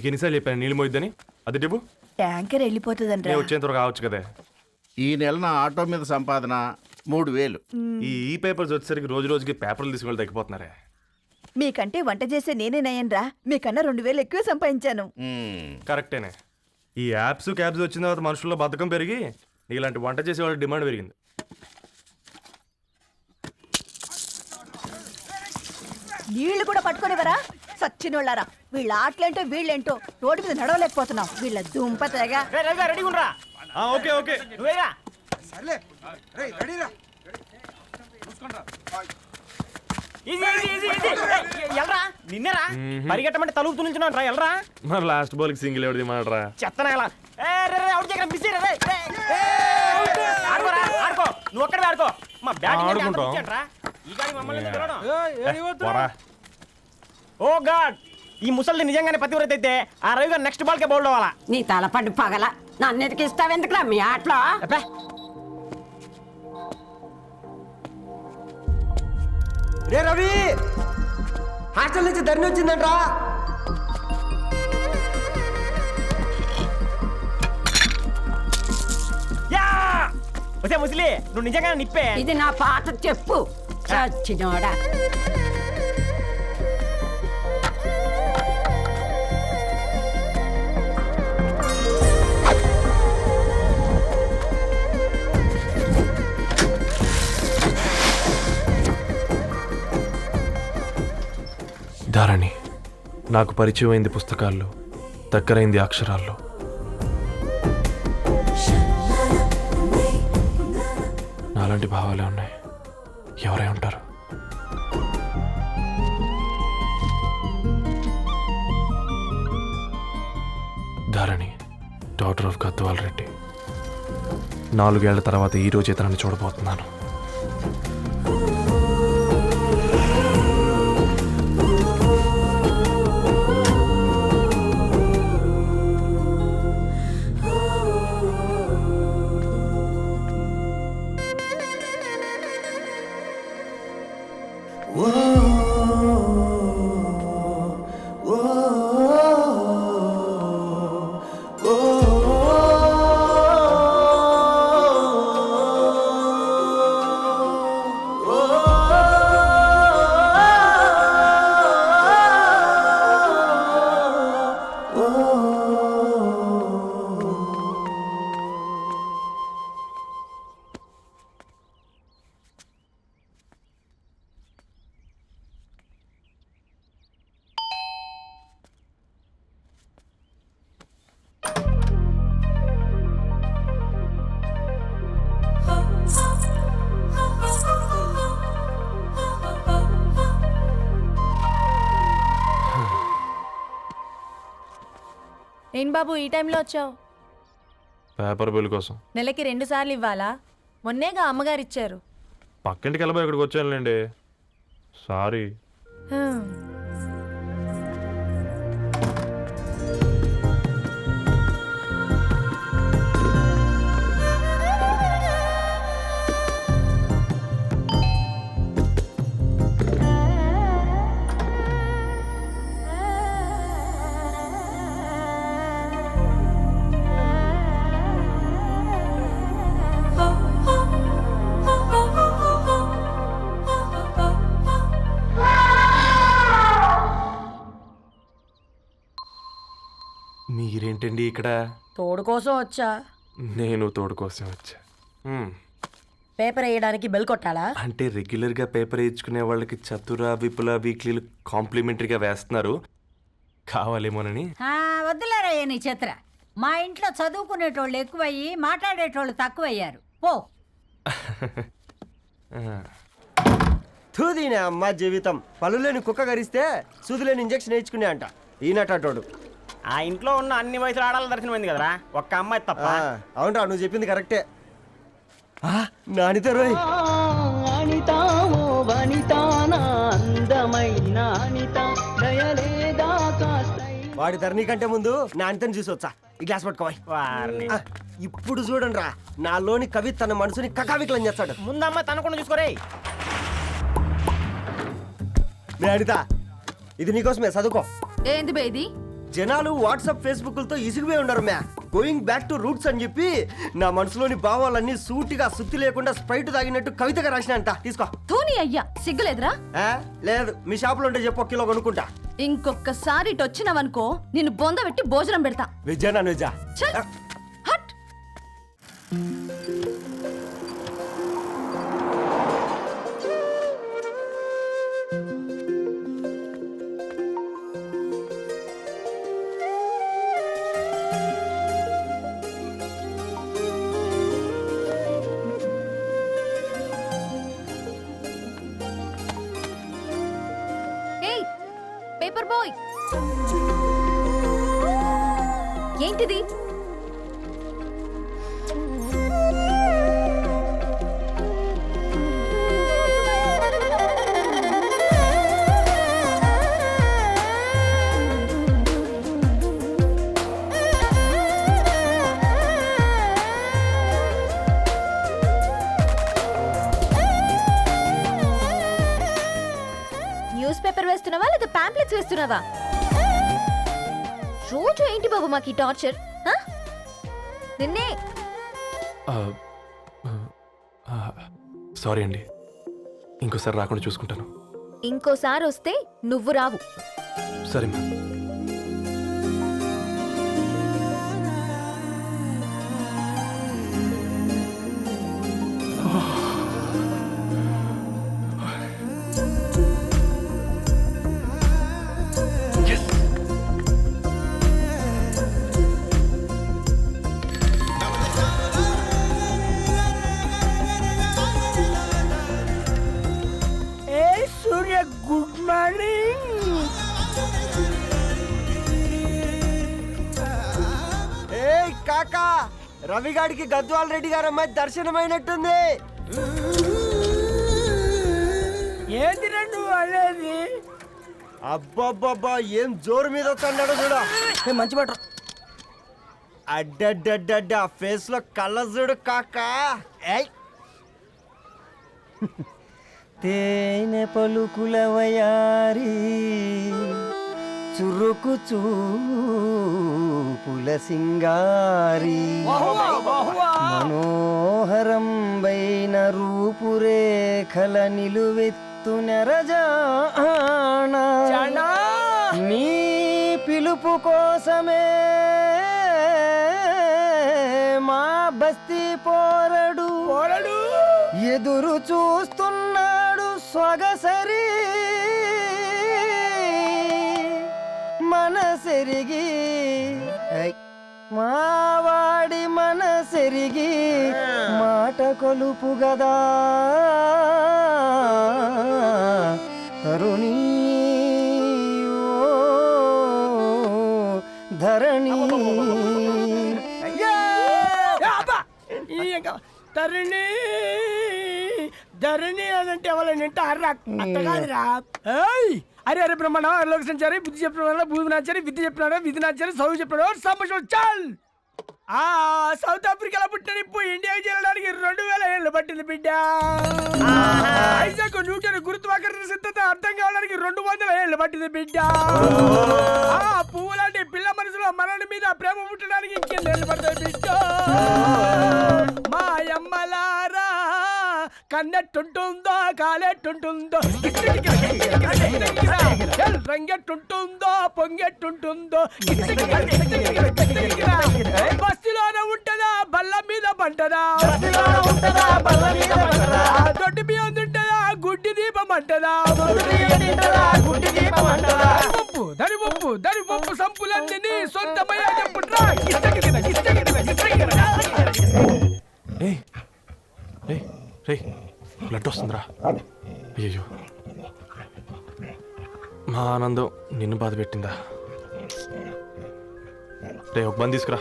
నీకు ఎన్నిసార్లు చెప్పాను నీళ్ళు మోయిద్దని? అది డివ్వు. ట్యాంకర్ వెళ్ళిపోతుందంట. నేను వచ్చేంత వరకు కావచ్చు కదా. ఈ నెల నా ఆటో మీద సంపాదన 3000. ఈ పేపర్స్ వచ్చేసరికి రోజు రోజుకి పేపర్లు తీసుకుని తగ్గిపోతున్నారే. మీకంటే వంట చేసే నేనే నయ్యన్రా, మీకన్నా 2000 ఎక్కువ సంపాదించాను. కరెక్టేనే. ఈ యాప్స్ క్యాబ్స్ వచ్చిన తర్వాత మనుషుల్లో బద్ధకం పెరిగి ఇలాంటి వంట చేసే వాళ్ళ డిమాండ్ పెరిగింది. నీళ్లు కూడా పట్టుకునేవరా సచ్చినోళ్ళారా. వీళ్ళ ఆటలేంటో వీళ్ళేంటో రోడ్డు మీద నడవలేకపోతున్నాం. వీళ్ళ దుంప తెగ. ఓకే ఓకే నిన్నరా పరిగెట్టమంటే తలుపుతూ నుంచున్నాను రా. ఎల్రా మరి లాస్ట్ బాల్ కి సింగిల్ ఎవరిది మాట్రా చెత్తనా ఎలా ఆడుకో నువ్వు ఒక్కడే ఆడుకో. మా బ్యాటింగ్ ఓ గాడ్, ఈ ముసలి నిజంగానే పతివ్రత అయితే ఆ రవి గారు నెక్స్ట్ బాల్ కే బౌల్డ్ అవ్వాలా. నీ తలపండు పగల నన్నిటికి ఇస్తావెందుకురా మీ ఆటలో? రే రవి, హాస్టల్ నుంచి ధరణి వచ్చిందంట్రా. వచ్చే ముసలి నువ్వు నిజంగా నిప్పే. ఇది నా పాట చెప్పు చచ్చినోడా. ధారణి నాకు పరిచయం అయింది పుస్తకాల్లో, దగ్గరైంది అక్షరాల్లో. నాలాంటి భావాలే ఉన్నాయి. ఎవరై ఉంటారు? Dharani daughter of Gadwal Reddy. 4 ఏళ్ల తర్వాత ఈ రోజు ఇతరాన్ని చూడబోతున్నాను. ఏం బాబు ఈ టైంలో వచ్చావు? పేపర్ బిల్ కోసం. నెలకి 2 సార్లు ఇవ్వాలా? మొన్నేగా అమ్మగారు ఇచ్చారు. పక్కింటికి వెళ్ళబోయి ఇక్కడికి వచ్చానులేండి. సారీ. మీరేంటండి ఇక్కడ? తోడు కోసం వచ్చా. నేను తోడు కోసం వచ్చా. పేపర్ వేయడానికి బెల్ కొట్టాలా? అంటే రెగ్యులర్గా పేపర్ వేయించుకునే వాళ్ళకి చతుర విపుల వీక్లీలు కాంప్లిమెంటరీగా వేస్తున్నారు, కావాలేమోనని. వద్దులేరా నీ చిత్ర. మా ఇంట్లో చదువుకునేటోళ్ళు ఎక్కువయ్యి మాట్లాడేటోళ్ళు తక్కువయ్యారు. పో. తూదీనే అమ్మ జీవితం. పలులేని కుక్క గరిస్తే సూదులేని ఇంజక్షన్ వేయించుకునే అంట ఈనటోడు. ఆ ఇంట్లో ఉన్న అన్ని వయసుల ఆడాల దర్శనమైంది కదరా, ఒక్క అమ్మాయి తప్ప. అవునరా, నువ్వు చెప్పింది కరెక్టే. నానిత రోయ్. వాడి ధరణి కంటే ముందు నానితని చూసి వచ్చా. ఈ గ్లాస్ పట్టుకోవాలి. ఇప్పుడు చూడండి రా, నాలోని కవి తన మనసుని కకావికలం చేస్తాడు. ముందమ్మ తనకుండా చూసుకోరే. నానిత, ఇది నీకోసమే, చదువుకో. ఏంది బేది? జనాలు వాట్సాప్ ఫేస్బుక్లతో ఇసిగిపోయి ఉండరు మ్యా. గోయింగ్ బ్యాక్ టు రూట్స్ అని చెప్పి నా మనసులోని భావాలన్నీ సూటిగా సుత్తి లేకుండా స్ప్రైట్ తాగినట్టు కవితగా రాసినంట. తీసుకో. ధోని అయ్యా సిగ్గులేదురా? లేదు, మీ షాపులో ఉంటే చెప్పు, 1 కిలో కొనుక్కుంటా. ఇంకొకసారి ఇటు వచ్చినావనుకో నిన్ను బొంద పెట్టి భోజనం పెడతా. వెజ్జా నాన్ వెజ్జా? చల్ హట్. ఏయ్ పేపర్ బాయ్, ఏంటిది? న్యూస్ పేపర్ వేస్తున్నావా లేదా పాంప్లెట్స్ వేస్తున్నావా? రోజు ఏంటి బాబు మాకు ఈ టార్చర్? నిన్నే సారీ అండి, ఇంకోసారి రాకుండా చూసుకుంటాను. ఇంకోసారి వస్తే నువ్వు రావు. సరే మ్యామ్. సూర్య గుడ్ మార్నింగ్. ఏ కాకా, రవిగాడికి గద్వాల్ రెడ్డి గారు అమ్మాయి దర్శనమైనట్టుంది. ఏంటి నువ్వు అనేది? అబ్బబ్బబ్బా, ఏం జోరు మీద వస్తున్నాడో చూడ. మంచి బట్టర్. అడ్డడ్డడ్డ ఫేస్ లో కళ్ళ చూడు కాకా. ఏయ్ తేనె పలుకుల వయారి చురుకు చూపుల సింగారి మనోహరం వైన రూపురేఖల నిలువెత్తు నెరజానా నీ పిలుపు కోసమే మా బస్తీ పోరడు ఎదురు చూస్తున్నాడు సొగసరి మనసెరిగి. మావాడి మనసెరిగి మాట కొలుపు గదా తరుణీ ఓ ధరణి. తరుణి ధరణి అదంటే ఎవరైనా అట్ట కాదురా. అరే అరే బ్రహ్మణ లోక సంచారి బుద్ధి చెప్పిన భూమి నాచారి విద్య చెప్పినాడు విధి నాచారి చదువు చెప్పినాడు సంభాషణ చాల్. సౌత్ ఆఫ్రికాలో పుట్టిన ఇప్పుడు ఇండియాకి చేరడానికి 2000 ఏళ్ళు పట్టింది బిడ్డ. ఐజాక్ న్యూటన్ గురుత్వాకర్షణ సిద్ధత అర్థం కావడానికి 200 ఏళ్ళు పట్టింది బిడ్డ. పువ్వు లాంటి పిల్ల మనసులో మనని మీద ప్రేమ పుట్టడానికి ఇంకేళ్ళు పడతాయి బిడ్డ. మా అమ్మలారా కన్నెట్టుంటుందో కాలెట్టుంటుందో రంగెట్టుంటుందో పొంగెట్టుంటుందో బస్తిలోనే ఉంటదా బల్ల మీద పంటదా దొడ్డి బియ్యం తింటదా గుడ్డి దీపం అంటదా దరి పప్పు సంపులన్నీ సొంతమయ్యా చెప్పుట్రా. బ్లడ్ వస్తుందిరా. అయ్యో, మా ఆనందం నిన్ను బాధ పెట్టిందా? రే ఒక బంద్ తీసుకురా.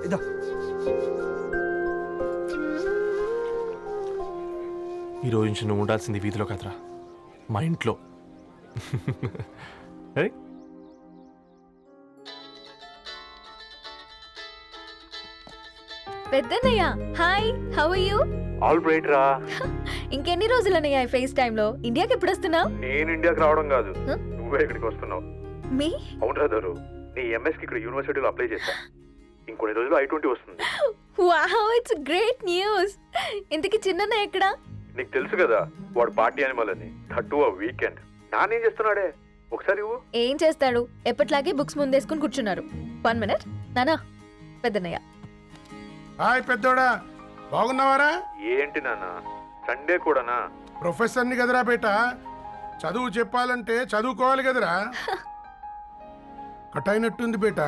ఇదో ఈ రోజు నుంచి నువ్వు ఉండాల్సింది వీధిలో కాదురా, మా ఇంట్లో. పెద్దన్నయ్య hi, how are you? All right రా. ఇంకెన్ని రోజులన్నయ్య ఫేస్ టైమ్ లో? ఇండియాకి ఎప్పుడు వస్తున్నావు? నేను ఇండియాకి రావడం కాదు, నువ్వే ఇక్కడికి వస్తున్నావు. మీ అవును రాదారు నీ ఎంఎస్కి ఇక్కడ యూనివర్సిటీలో అప్లై చేశా ఇంకొన్ని రోజులు I-20 వస్తుంది. Wow it's great news. ఇంతకీ చిన్న ఎక్కడ? నీకు తెలుసు కదా వాడు పార్టీ అనిమల్ అని, థర్టూ ఆ వీకెండ్. నానేం చేస్తున్నాడే ఒకసారి ఇవ్వు. ఏం చేస్తాడు? ఎప్పటిలాగే బుక్స్ ముందేసుకుని కూర్చున్నారు. 1 మినిట్. నానా పెద్దన్నయ్య. హాయ్ పెద్దోడా, బాగున్నావారా? ఏంటి నాన్న సండే కూడానా? ప్రొఫెసర్ని కదరా బేట, చదువు చెప్పాలంటే చదువుకోవాలి కదరా. కట్ అయినట్టుంది బేట.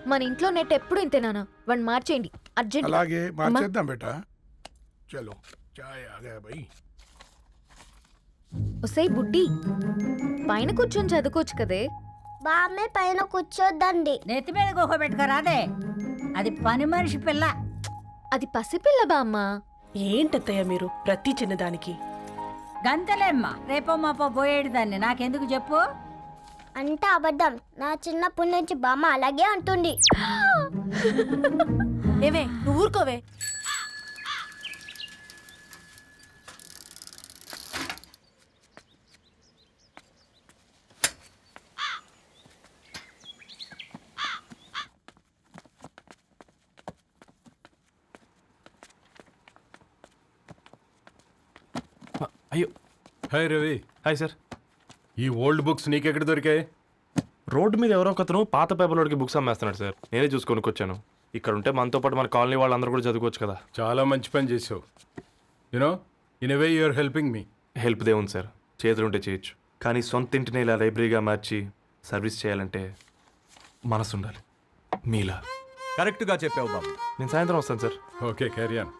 మన ఇంట్లో నెట్ ఎప్పుడు ఇంతే నానా. వన్ మార్చేయండి అర్జెంట్. అలాగే మార్చేద్దాం బేట. చలో చాయ్ ఆగా భయ్. ఒసై బుడ్డి, పైన కూర్చొని చదువుకోవచ్చు కదే. బామ్మే పైన కూర్చోద్దండి. నెత్తి మీద గుహ పెట్టుకోరాదే, అది పని మనిషి పిల్ల. అది పసిపిల్ల బామ్మ. ఏంటత్తయ్య మీరు ప్రతి చిన్నదానికి? గంతలేమ్మా, రేపో మాపో పోయేడు దాన్ని నాకెందుకు చెప్పు. అంటే అబద్ధం. నా చిన్నప్పటి నుంచి బామ్మ అలాగే అంటుంది. ఏవే నువ్వు ఊరుకోవే. అయ్యో హాయ్ రవి. Hi sir. ఈ ఓల్డ్ బుక్స్ నీకెక్కడ దొరికాయి? రోడ్డు మీద ఎవరో ఒకతను పాత పేపర్లోకి బుక్స్ అమ్మేస్తున్నాడు సార్. నేనే చూసుకొని వచ్చాను. ఇక్కడ ఉంటే మనతో పాటు మన కాలనీ వాళ్ళందరూ కూడా చదువుకోవచ్చు కదా. చాలా మంచి పని చేసావు. You know in a way you are helping me. Help దేవుంది సార్, చేతులుంటే చేయొచ్చు. కానీ సొంత ఇంటిని ఇలా లైబ్రరీగా మార్చి సర్వీస్ చేయాలంటే మనసు ఉండాలి మీలా. కరెక్ట్గా చెప్పావు బాబు. నేను సాయంత్రం వస్తాను sir. Okay carry on.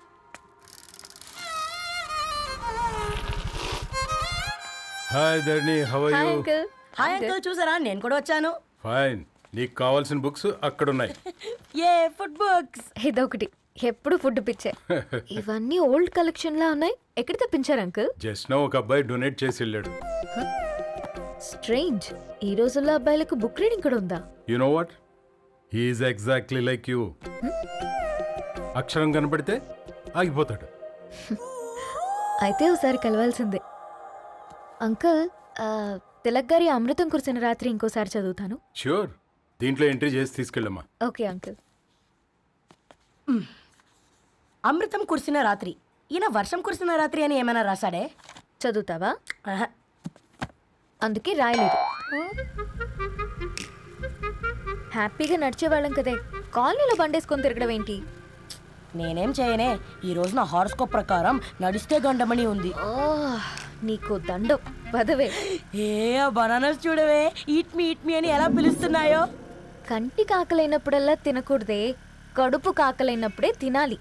Hi Dharni, how are hi you? Uncle. Hi uncle, చూసారా నేను కూడా వచ్చాను. ఫైన్. నీకు కావాల్సిన బుక్స్ అక్కడ ఉన్నాయి. ఏ ఫుడ్ బుక్స్? ఇదొకటి, ఎప్పుడు ఫుడ్ పిచ్చే. ఇవన్నీ ఓల్డ్ కలెక్షన్ లా ఉన్నాయి. ఎక్కడ తెప్పించారు అంకుల్? జస్ట్ నో ఒక అబ్బాయి డొనేట్ చేసి వెళ్ళాడు. స్ట్రేంజ్, ఈ రోజుల్లో అబ్బాయిలకు బుక్ రీడింగ్ కూడా ఉందా? You know what, he is exactly like you. అక్షరం కనపడితే ఆగిపోతాడు. అయితే ఒకసారి కలవాల్సిందే. అంకుల్, తిలక్ గారి అమృతం కురిసిన రాత్రి ఇంకోసారి చదువుతాను. ష్యూర్, దీంట్లో ఎంట్రీ చేసి తీసుకెళ్ళమ్మా. Okay uncle. అమృతం కురిసిన రాత్రి. ఈయన వర్షం కురిసిన రాత్రి అని ఏమైనా రాశాడే? చదువుతావా? ఆహా. అందుకే రాయలేదు. హ్యాపీగా నడిచేవాళ్ళం కదే, కాలనీలో బండేసుకొని తిరగడం ఏంటి? నేనేం చేయనే, ఈ రోజు నా హారోస్కోప్ ప్రకారం నడిస్తే గండమణి ఉంది. ఓ, నీకు దండం పదవే. ఏ బనానాస్ చూడవే, ఈట్ మీ అని ఎలా పిలుస్తున్నాయో. కంటి కాకలైనప్పుడల్లా తినకూడదే, కడుపు కాకలైనప్పుడే తినాలి.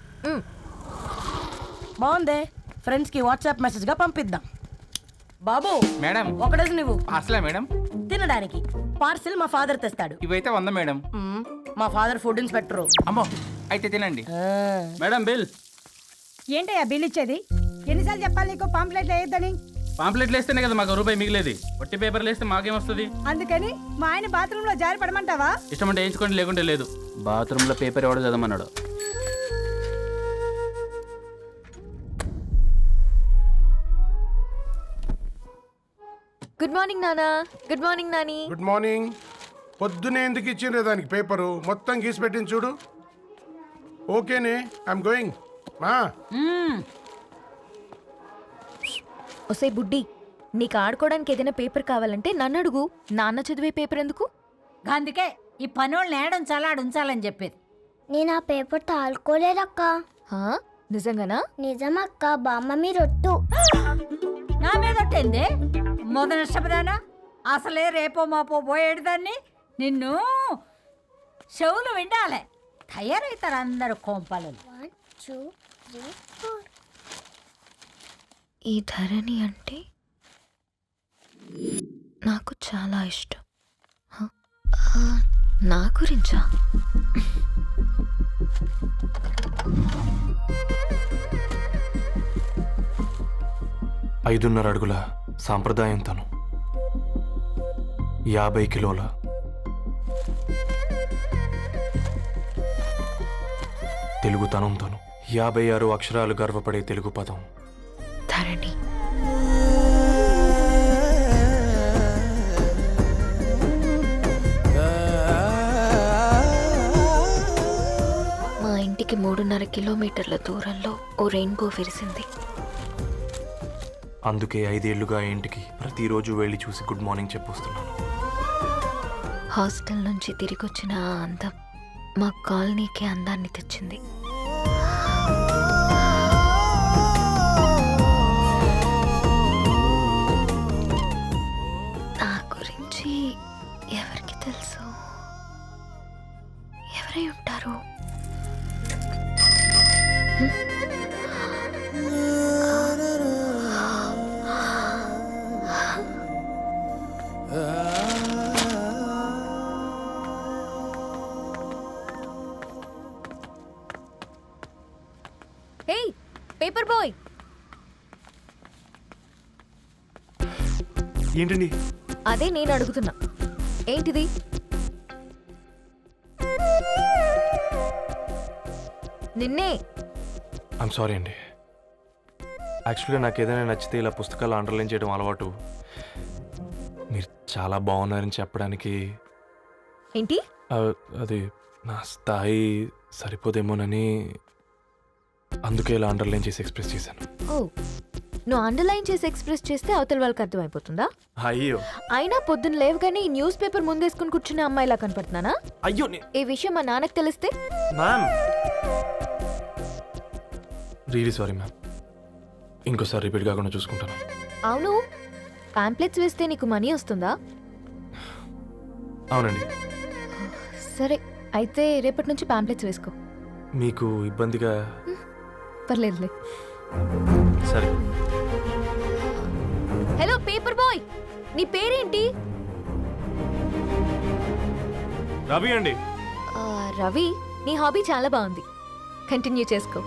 బాగుందే, ఫ్రెండ్స్ కి వాట్సాప్ మెసేజ్ గా పంపిద్దాం. బాబు మేడం ఒకటేసి నువ్వు అసలే మేడం తినడానికి పార్సిల్ మా ఫాదర్ తెస్తాడు. ఇవైతే 100 మేడం. మా ఫాదర్ ఫుడ్ ఇన్స్పెక్టర్. అమ్మో అయితే తినండి మేడం. బిల్ ఏంటయ్యా బిల్ ఇచ్చేది? ఎన్నిసార్లు చెప్పాలి నీకు పాంప్లెట్లు వేయొద్దని? పాంప్లెట్లు వేస్తేనే కదా మాకు రూపాయి మిగిలేది. వట్టి పేపర్లు వేస్తే మాకేమొస్తుంది? అందుకని మా ఆయన బాత్రూమ్ లో జారి పడమంటావా? ఇష్టం అంటే వేయించుకోండి, లేకుంటే లేదు. బాత్రూంలో పేపర్ ఎవడో చదవమన్నాడు. గుడ్ మార్నింగ్ నానా. Good morning Nani. Good morning. పొద్దునే ఎందుకు ఇచ్చిండ్రే దానికి పేపరు? మొత్తం గీసి పెట్టింది చూడు. ఓకేనే, ఐఎమ్ గోయింగ్. మా ఒసే బుడ్డి, నీకు ఆడుకోవడానికి ఏదైనా పేపర్ కావాలంటే నన్ను అడుగు. నాన్న చదివే పేపర్ ఎందుకు? అందుకే ఈ పనోళ్ళని ఏడుంచాలా ఉంచాలని చెప్పేది. నేను ఆ పేపర్ తాలుకోలేదక్క. హా, నిజంగానా? నిజమక్క, బామ్మ మీరొట్టు. నా మీద ఒట్టేంది మొదటి నష్టపదానా? అసలే రేపో మాపో పోయేడు దాన్ని. నిన్ను చెవులు విండాలే, తయారవుతారు అందరు కోంపాలు. 1 2 3 4. ఈ ధరణి అంటే నాకు చాలా ఇష్టం. హ? నా గురించా? ఐదున్నర అడుగుల సాంప్రదాయం తను, 50 కిలోల తెలుగుతనం తను, 56 అక్షరాలు గర్వపడే తెలుగు పదం ధరణి. 2.5 కిలోమీటర్ల దూరంలో ఓ రెయిన్బో విరిసింది. అందుకే 5 ఏళ్లుగా ఇంటికి ప్రతిరోజు వెళ్ళి చూసి గుడ్ మార్నింగ్ చెప్పొస్తున్నాను. హాస్టల్ నుంచి తిరిగొచ్చిన ఆ అందం మా కాలనీకి అందాన్ని తెచ్చింది. నా గురించి ఎవరికి తెలుసు? ఎవరై ఉంటారు? హే పేపర్ బాయ్, ఏంటండి? అదే నేను అడుగుతున్నా, ఏంటిది? నిన్నే. ఐమ్ సారీ అండి. యాక్చువల్గా నాకు ఏదైనా నచ్చితే ఇలా పుస్తకాలు అండర్లైన్ చేయడం అలవాటు. మీరు చాలా బాగున్నారని చెప్పడానికి ఏంటి? అది నా స్థాయి సరిపోదేమోనని అందుకే ఇలా అండర్లైన్ చేసి ఎక్స్ప్రెస్ చేశాను. ఓ, నువ్వు అండర్లైన్ చేసి ఎక్స్ప్రెస్ చేస్తే అవతల వాళ్ళకి అర్థమైపోతుందా? అయ్యో అయినా పొద్దున్న లేవగానే ఈ న్యూస్ పేపర్ ముందేసుకుని కూర్చునే అమ్మాయిలా కనపడుతున్నానా? అయ్యో ఈ విషయం మా నాన్నకు తెలిస్తే? Ma'am, really sorry ma'am. ఇంకోసారి రిపీట్ కాకుండా చూసుకుంటాను. అవును, పాంప్లెట్స్ వేస్తే నీకు మనీ వస్తుందా? అవునండి. సరే, అయితే రేపటి నుంచి పాంప్లెట్స్ వేసుకో. మీకు ఇబ్బందిగా? పర్లేదులే. సరే. హలో పేపర్ బాయ్, నీ పేరేంటి? రవి అండి. రవి, నీ హాబీ చాలా బాగుంది, కంటిన్యూ చేసుకో.